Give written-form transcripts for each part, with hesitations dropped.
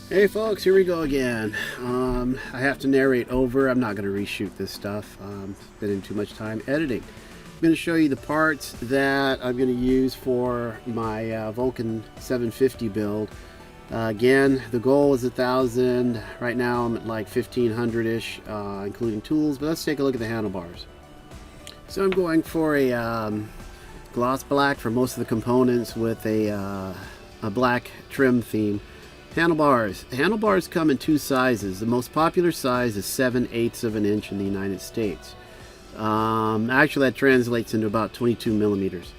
Hey folks, here we go again. I have to narrate over. I'm not going to reshoot this stuff. Spending too much time editing. I'm going to show you the parts that I'm going to use for my Vulcan 750 build. Again, the goal is 1,000. Right now I'm at like 1,500-ish, including tools. But let's take a look at the handlebars. So I'm going for a gloss black for most of the components with a black trim theme. Handlebars. Handlebars come in two sizes. The most popular size is 7/8 of an inch in the United States. Actually, that translates into about 22 millimeters.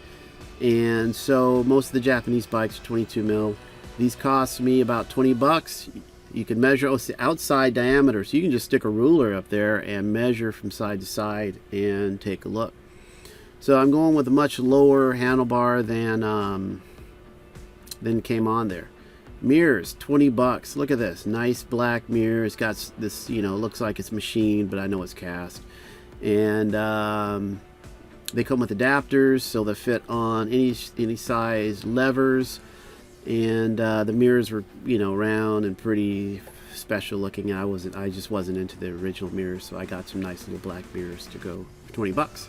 And so most of the Japanese bikes are 22 mil. These cost me about 20 bucks. You can measure the outside diameter, so you can just stick a ruler up there and measure from side to side and take a look. So I'm going with a much lower handlebar than came on there. Mirrors, 20 bucks. Look at this nice black mirror. It's got this, looks like it's machined, but I know it's cast. And they come with adapters, so they fit on any size levers. And the mirrors were, round and pretty special looking. I just wasn't into the original mirrors, so I got some nice little black mirrors to go for 20 bucks.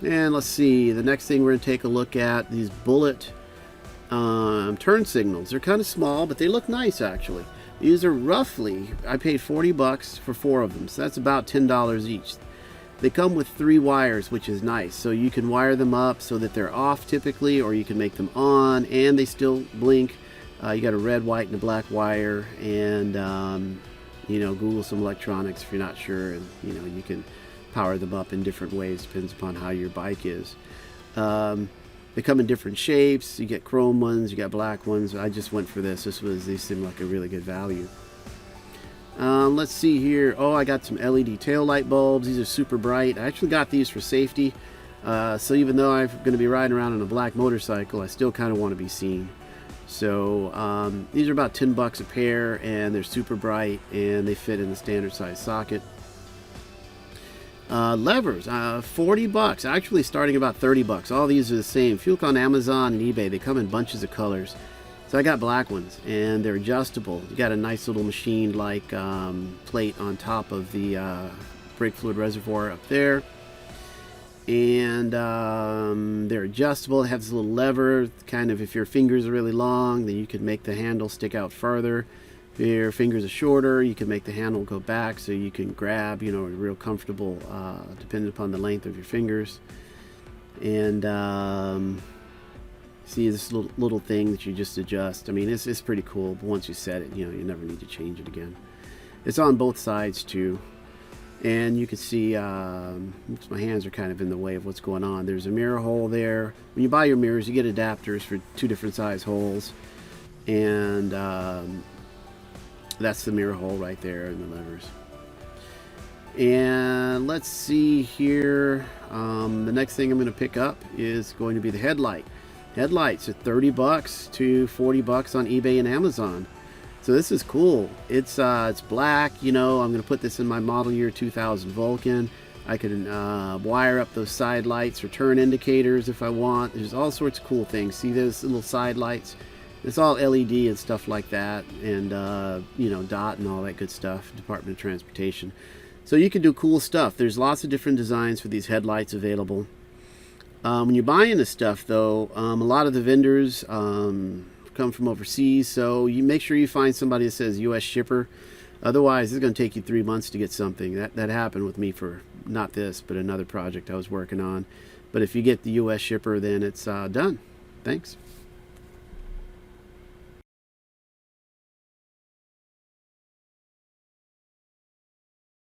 And let's see, the next thing we're going to take a look at, these bullet turn signals. They're kind of small, but they look nice actually. These are roughly, I paid 40 bucks for 4 of them, so that's about $10 each. They come with 3 wires, which is nice, so you can wire them up so that they're off typically, or you can make them on and they still blink. You got a red, white, and a black wire, and Google some electronics if you're not sure, and you can power them up in different ways, depends upon how your bike is. They come in different shapes. You get chrome ones, you got black ones. I just went for this. These seem like a really good value. Let's see here. Oh, I got some LED tail light bulbs. These are super bright. I actually got these for safety. So even though I'm going to be riding around on a black motorcycle, I still kind of want to be seen. So these are about 10 bucks a pair, and they're super bright, and they fit in the standard size socket. Levers, 40 bucks, actually starting about 30 bucks. All these are the same. If you look on Amazon and eBay, they come in bunches of colors. So I got black ones, and they're adjustable. You got a nice little machined like plate on top of the brake fluid reservoir up there. And they're adjustable. It has this little lever, kind of if your fingers are really long, then you could make the handle stick out farther. If your fingers are shorter, you can make the handle go back so you can grab, real comfortable, depending upon the length of your fingers. And see this little thing that you just adjust. I mean, it's pretty cool, but once you set it, you never need to change it again. It's on both sides too. And you can see, my hands are kind of in the way of what's going on. There's a mirror hole there. When you buy your mirrors, you get adapters for 2 different size holes. And that's the mirror hole right there and the levers. And let's see here. The next thing I'm going to pick up is going to be the headlight. Headlights are 30 bucks to 40 bucks on eBay and Amazon. So this is cool. It's black. I'm going to put this in my model year 2000 Vulcan. I can wire up those side lights or turn indicators if I want. There's all sorts of cool things. See those little side lights? It's all LED and stuff like that, and DOT and all that good stuff, Department of Transportation. So you can do cool stuff. There's lots of different designs for these headlights available. When you're buying this stuff, though, a lot of the vendors come from overseas, so you make sure you find somebody that says U.S. shipper. Otherwise, it's going to take you 3 months to get something. That happened with me for not this, but another project I was working on. But if you get the U.S. shipper, then it's done. Thanks.